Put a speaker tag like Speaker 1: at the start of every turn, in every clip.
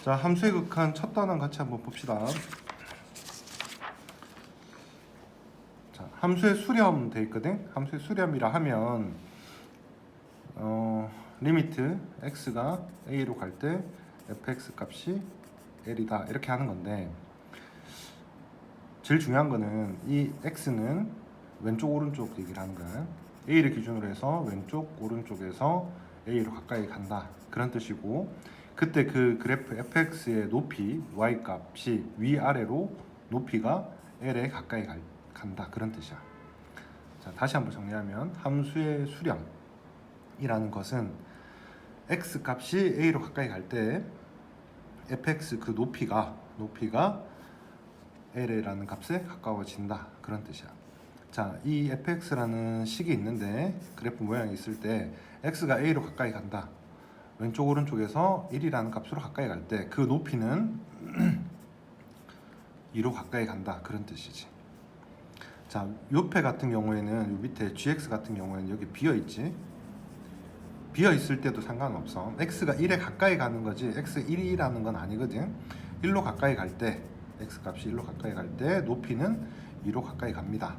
Speaker 1: 자, 함수의 극한 첫 단원 같이 한번 봅시다. 자, 함수의 수렴 돼 있거든. 함수의 수렴이라 하면 리미트 x가 a로 갈 때 fx 값이 l이다 이렇게 하는 건데, 제일 중요한 거는 이 x는 왼쪽 오른쪽 얘기를 하는 거야. a를 기준으로 해서 왼쪽 오른쪽에서 a로 가까이 간다 그런 뜻이고, 그때 그 그래프 fx의 높이 y 값이 위아래로 높이가 l에 가까이 간다 그런 뜻이야. 자, 다시 한번 정리하면 함수의 수렴이라는 것은 x 값이 a로 가까이 갈 때 fx 그 높이가 l이라는 값에 가까워진다 그런 뜻이야. 자, 이 fx라는 식이 있는데 그래프 모양이 있을 때 x가 a로 가까이 간다, 왼쪽 오른쪽에서 1이라는 값으로 가까이 갈 때 그 높이는 2로 가까이 간다 그런 뜻이지. 자, 옆에 같은 경우에는 요 밑에 gx 같은 경우에는 여기 비어 있지. 비어 있을 때도 상관없어. x가 1에 가까이 가는 거지 x 1이라는 건 아니거든. 1로 가까이 갈 때 x 값이 1로 가까이 갈 때 높이는 2로 가까이 갑니다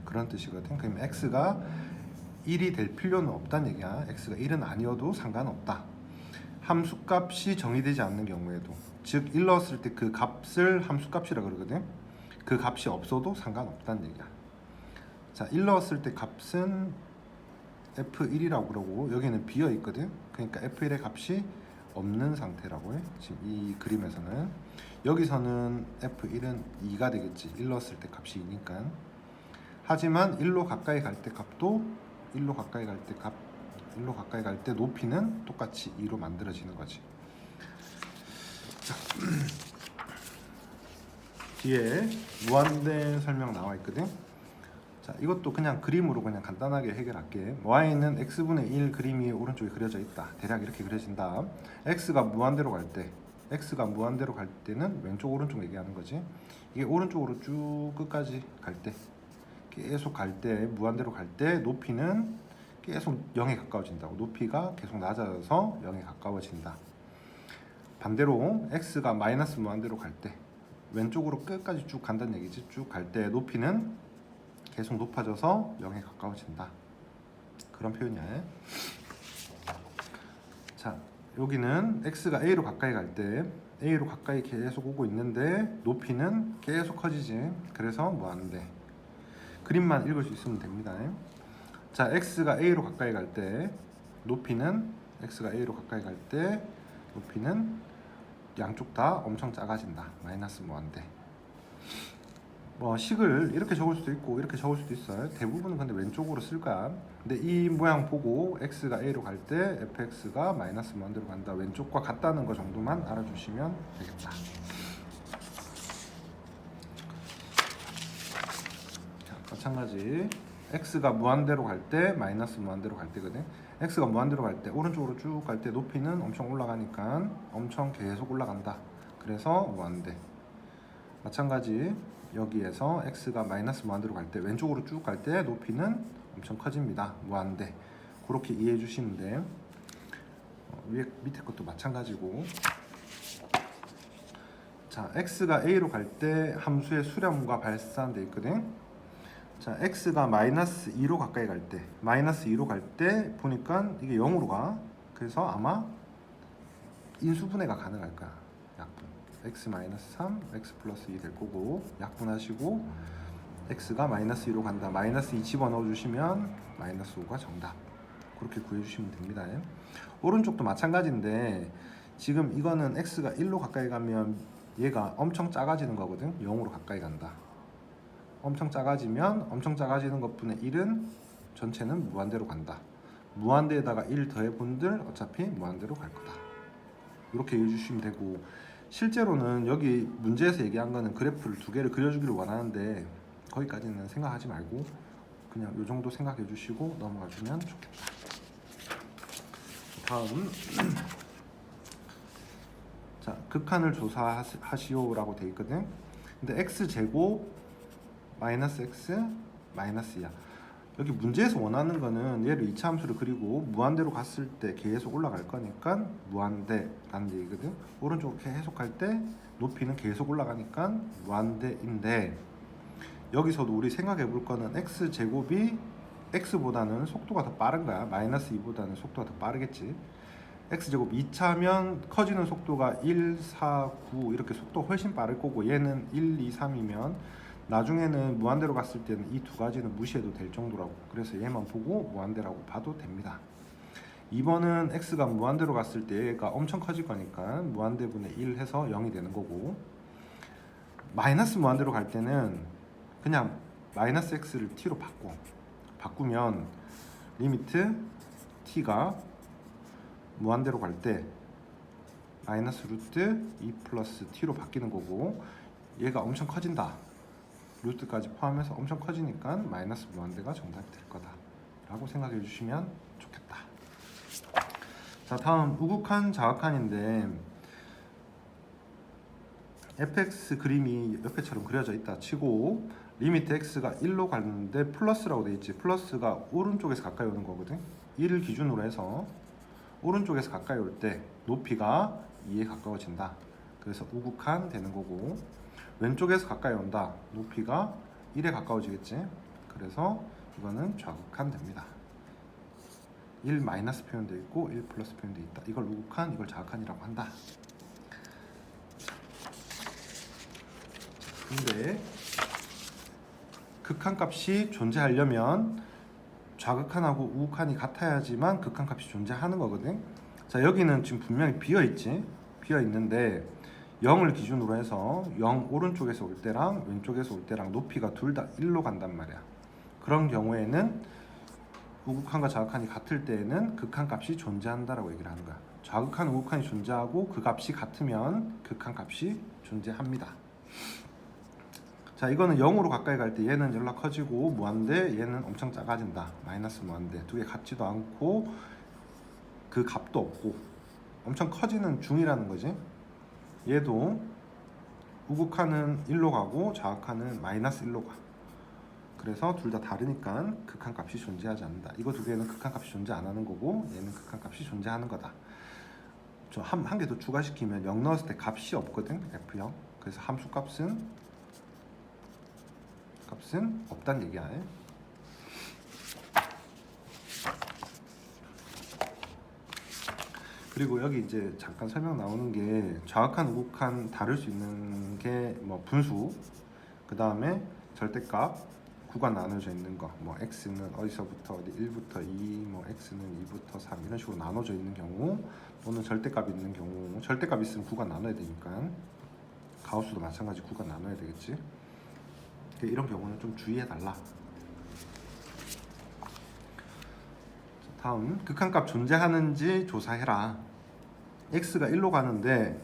Speaker 1: 그런 뜻이거든. 그럼 x가 1이 될 필요는 없다는 얘기야. x가 1은 아니어도 상관없다. 함수값이 정의되지 않는 경우에도, 즉 1 넣었을 때 그 값을 함수값이라 그러거든. 그 값이 없어도 상관없다는 얘기야. 자, 1 넣었을 때 값은 f1이라고 그러고 여기는 비어 있거든. 그러니까 f1의 값이 없는 상태라고 해. 지금 이 그림에서는 여기서는 f1은 2가 되겠지. 1 넣었을 때 값이 2니까. 하지만 1로 가까이 갈 때 값도 1로 가까이 갈 때 높이는 똑같이 2로 만들어지는 거지. 자, 뒤에 무한대 설명 나와 있거든. 자, 이것도 그냥 그림으로 그냥 간단하게 해결할게. y는 x분의 1 그림이 오른쪽에 그려져 있다. 대략 이렇게 그려진다. x가 무한대로 갈 때는 왼쪽 오른쪽 얘기하는 거지. 이게 오른쪽으로 쭉 끝까지 갈 때, 계속 갈 때, 무한대로 갈 때 높이는 계속 0에 가까워진다고. 높이가 계속 낮아져서 0에 가까워진다. 반대로 x가 마이너스 무한대로 갈 때, 왼쪽으로 끝까지 쭉 간다는 얘기지. 쭉 갈 때 높이는 계속 높아져서 0에 가까워진다 그런 표현이야. 자, 여기는 x가 a로 가까이 갈 때 a로 가까이 계속 오고 있는데 높이는 계속 커지지. 그래서 무한대. 그림만 읽을 수 있으면 됩니다. 자, x가 a로 가까이 갈 때 높이는 양쪽 다 엄청 작아진다. 마이너스 무한대. 뭐 식을 이렇게 적을 수도 있고 이렇게 적을 수도 있어요. 대부분은 근데 왼쪽으로 쓸 거야. 근데 이 모양 보고 x가 a로 갈 때 fx가 마이너스 무한대로 간다, 왼쪽과 같다는 거 정도만 알아주시면 되겠다. 자, 마찬가지 x가 무한대로 갈 때 마이너스 무한대로 갈 때거든. x가 무한대로 갈 때 오른쪽으로 쭉 갈 때 높이는 엄청 올라가니까 엄청 계속 올라간다. 그래서 무한대. 마찬가지 여기에서 x가 마이너스 무한대로 갈 때 왼쪽으로 쭉 갈 때 높이는 엄청 커집니다. 무한대. 그렇게 이해해 주시면 돼. 위에 밑에 것도 마찬가지고. 자, x가 a로 갈 때 함수의 수렴과 발산돼 있거든. 자, x가 마이너스 2로 가까이 갈 때, 마이너스 2로 갈 때 보니까 이게 0으로 가. 그래서 아마 인수분해가 가능할 거야. 약분. x-3, x 플러스 2 될 거고, 약분하시고 x가 마이너스 2로 간다. 마이너스 2 집어넣어 주시면 마이너스 5가 정답. 그렇게 구해주시면 됩니다. 오른쪽도 마찬가지인데 지금 이거는 x가 1로 가까이 가면 얘가 엄청 작아지는 거거든. 0으로 가까이 간다. 엄청 작아지면 엄청 작아지는 것분의 1은 전체는 무한대로 간다. 무한대에다가 1 더해본들 어차피 무한대로 갈 거다. 이렇게 해주시면 되고, 실제로는 여기 문제에서 얘기한 거는 그래프를 두 개를 그려주기를 원하는데 거기까지는 생각하지 말고 그냥 이 정도 생각해 주시고 넘어가 주면 좋겠다. 다음 자, 극한을 조사하시오라고 돼 있거든. 근데 x제곱 마이너스 x 마이너스 2야. 여기 문제에서 원하는 거는 얘를 2차 함수를 그리고 무한대로 갔을 때 계속 올라갈 거니까 무한대라는 얘기거든. 오른쪽으로 계속 갈 때 높이는 계속 올라가니까 무한대인데, 여기서도 우리 생각해 볼 거는 x제곱이 x보다는 속도가 더 빠른 거야. 마이너스 2보다는 속도가 더 빠르겠지. x제곱 2차면 커지는 속도가 1, 4, 9 이렇게 속도가 훨씬 빠를 거고, 얘는 1, 2, 3이면 나중에는 무한대로 갔을 때는 이 두 가지는 무시해도 될 정도라고. 그래서 얘만 보고 무한대라고 봐도 됩니다. 2번은 x가 무한대로 갔을 때 얘가 엄청 커질 거니까 무한대분의 1 해서 0이 되는 거고, 마이너스 무한대로 갈 때는 그냥 마이너스 x를 t로 바꾸면 리미트 t가 무한대로 갈 때 마이너스 루트 2 플러스 t로 바뀌는 거고, 얘가 엄청 커진다, 루트까지 포함해서 엄청 커지니까 마이너스 무한대가 정답이 될 거다 라고 생각해 주시면 좋겠다. 자, 다음 우극한 자극한인데 fx 그림이 옆에처럼 그려져 있다 치고 리미트 x가 1로 가는데 플러스라고 돼 있지. 플러스가 오른쪽에서 가까이 오는 거거든. 1을 기준으로 해서 오른쪽에서 가까이 올 때 높이가 2에 가까워진다. 그래서 우극한 되는 거고, 왼쪽에서 가까이 온다, 높이가 1에 가까워지겠지. 그래서 이거는 좌극한 됩니다. 1 마이너스 표현되어 있고 1 플러스 표현되어 있다. 이걸 우극한, 이걸 좌극한이라고 한다. 근데 극한값이 존재하려면 좌극한하고 우극한이 같아야지만 극한값이 존재하는 거거든. 자, 여기는 지금 분명히 비어있지. 비어있는데 0을 기준으로 해서 0 오른쪽에서 올 때랑 왼쪽에서 올 때랑 높이가 둘 다 1로 간단 말이야. 그런 경우에는 우극한과 좌극한이 같을 때에는 극한값이 존재한다라고 얘기를 하는 거야. 좌극한, 우극한이 존재하고 그 값이 같으면 극한값이 존재합니다. 자, 이거는 0으로 가까이 갈 때 얘는 연락 커지고 무한대, 얘는 엄청 작아진다. 마이너스 무한대. 두 개 같지도 않고 그 값도 없고 엄청 커지는 중이라는 거지. 얘도 우극한은 1로 가고 좌극한은 마이너스 1로 가. 그래서 둘 다 다르니까 극한값이 존재하지 않는다. 이거 두 개는 극한값이 존재 안 하는 거고, 얘는 극한값이 존재하는 거다. 저 한 개 더 추가시키면 0 넣었을 때 값이 없거든, f0. 그래서 함수 값은 없다는 얘기야. 그리고 여기 이제 잠깐 설명 나오는 게 좌극한, 우극한 다를 수 있는 게 뭐 분수, 그 다음에 절대값, 구간 나눠져 있는 거, 뭐 x는 어디서부터 어디 1부터 2, 뭐 x는 2부터 3 이런 식으로 나눠져 있는 경우, 또는 절대값 있는 경우, 절대값 있으면 구간 나눠야 되니까 가우스도 마찬가지 구간 나눠야 되겠지. 이런 경우는 좀 주의해 달라. 다음, 극한값 존재하는지 조사해라. x가 1로 가는데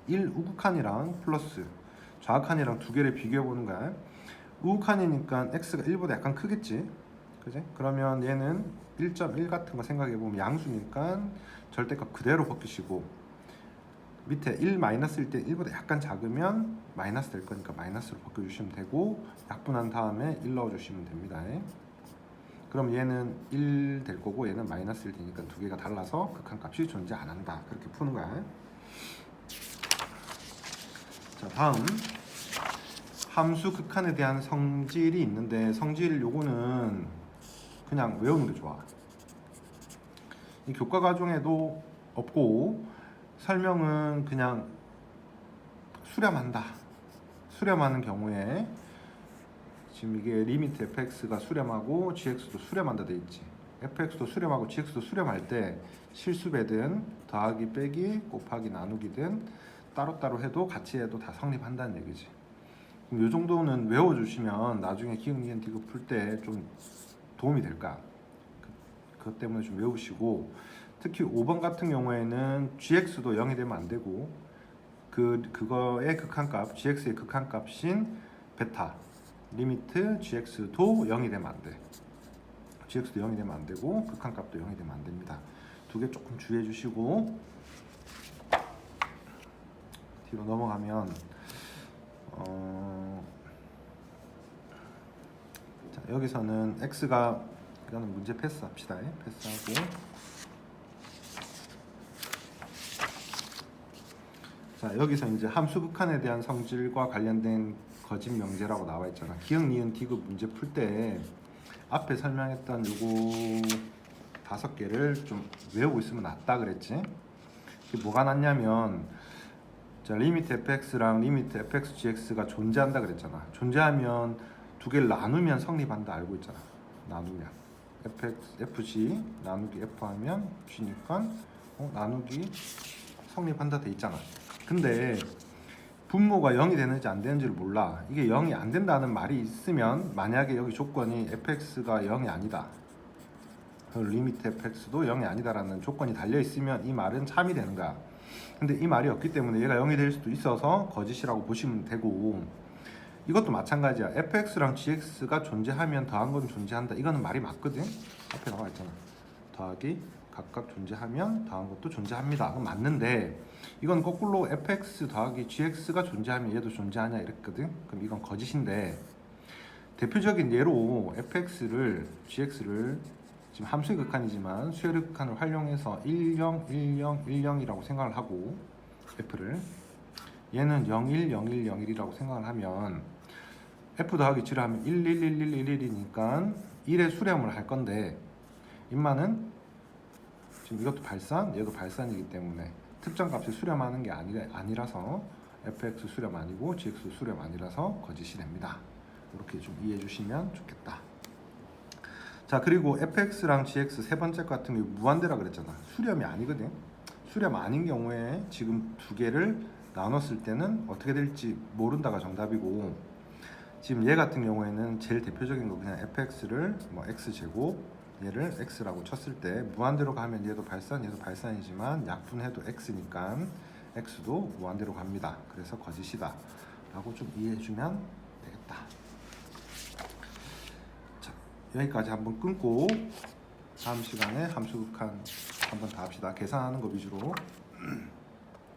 Speaker 1: 1 우극한이랑 플러스 좌극한이랑 두 개를 비교해 보는 거야. 우극한이니까 x가 1보다 약간 크겠지, 그지? 그러면 얘는 1.1 같은 거 생각해 보면 양수니까 절대값 그대로 벗기시고, 밑에 1 마이너스일 때 1보다 약간 작으면 마이너스 될 거니까 마이너스로 바꿔주시면 되고, 약분한 다음에 1 넣어주시면 됩니다. 그럼 얘는 1 될 거고 얘는 마이너스 1 되니까 두 개가 달라서 극한값이 존재 안 한다. 그렇게 푸는 거야. 자, 다음 함수 극한에 대한 성질이 있는데, 성질 요거는 그냥 외우는 게 좋아. 이 교과 과정에도 없고 설명은 그냥 수렴한다. 수렴하는 경우에 지금 이게 리미트 fx가 수렴하고 gx도 수렴한다 돼 있지. fx도 수렴하고 gx도 수렴할 때 실수배든 더하기 빼기 곱하기 나누기든 따로따로 해도 같이 해도 다 성립한다는 얘기지. 그럼 이 정도는 외워주시면 나중에 기억, 니은, 디귿 풀 때 좀 도움이 될 거야. 그것 때문에 좀 외우시고, 특히 5번 같은 경우에는 gx도 0이 되면 안 되고, 그거의 극한값, gx의 극한값인 베타 리미트 gx도 0이 되면 안 돼. gx도 0이 되면 안 되고 극한값도 0이 되면 안 됩니다. 두 개 조금 주의해 주시고, 뒤로 넘어가면 자, 여기서는 x가 이거는 문제 패스합시다. 패스하고 자 여기서 이제 함수 극한에 대한 성질과 관련된 거짓 명제라고 나와 있잖아. 기억 니은 디귿 문제 풀 때 앞에 설명했던 요거 5개를 좀 외우고 있으면 낫다 그랬지. 이게 뭐가 낫냐면 자 리미트 fx랑 리미트 fx gx가 존재한다 그랬잖아. 존재하면 두 개를 나누면 성립한다 알고 있잖아. 나누면 fx fg 나누기 f 하면 g니까 나누기 성립한다 돼 있잖아. 근데 분모가 0이 되는지 안 되는지를 몰라. 이게 0이 안 된다는 말이 있으면 만약에 여기 조건이 fx가 0이 아니다. 리미트 fx도 0이 아니다라는 조건이 달려 있으면 이 말은 참이 되는 거야. 근데 이 말이 없기 때문에 얘가 0이 될 수도 있어서 거짓이라고 보시면 되고, 이것도 마찬가지야. fx랑 gx가 존재하면 더한 건 존재한다. 이거는 말이 맞거든. 앞에 나와 있잖아. 더하기 각각 존재하면 더한 것도 존재합니다. 그건 맞는데 이건 거꾸로 fx 더하기 gx가 존재하면 얘도 존재하냐 이랬거든. 그럼 이건 거짓인데, 대표적인 예로 fx를 gx를 지금 함수의 극한이지만 수열의 극한을 활용해서 10, 10, 10이라고 생각을 하고 f를 얘는 01, 01, 01이라고 생각을 하면 f 더하기 g를 하면 1, 1, 1, 1, 1, 1이니까 1의 수렴을 할 건데 인마는 지금 이것도 발산, 얘도 발산이기 때문에 특정 값을 수렴하는 게 아니라서 fx 수렴 아니고 gx 수렴 아니라서 거짓이 됩니다. 이렇게 좀 이해해 주시면 좋겠다. 자 그리고 fx랑 gx 세 번째 같은 경우 무한대라 그랬잖아. 수렴이 아니거든. 수렴 아닌 경우에 지금 두 개를 나눴을 때는 어떻게 될지 모른다가 정답이고, 지금 얘 같은 경우에는 제일 대표적인 거 그냥 fx를 뭐 x제곱 얘를 x라고 쳤을 때 무한대로 가면 얘도 발산 얘도 발산이지만 약분해도 x니까 x도 무한대로 갑니다. 그래서 거짓이다 라고 좀 이해해 주면 되겠다. 자 여기까지 한번 끊고 다음 시간에 함수 극한 한번 더 합시다. 계산하는 거 위주로.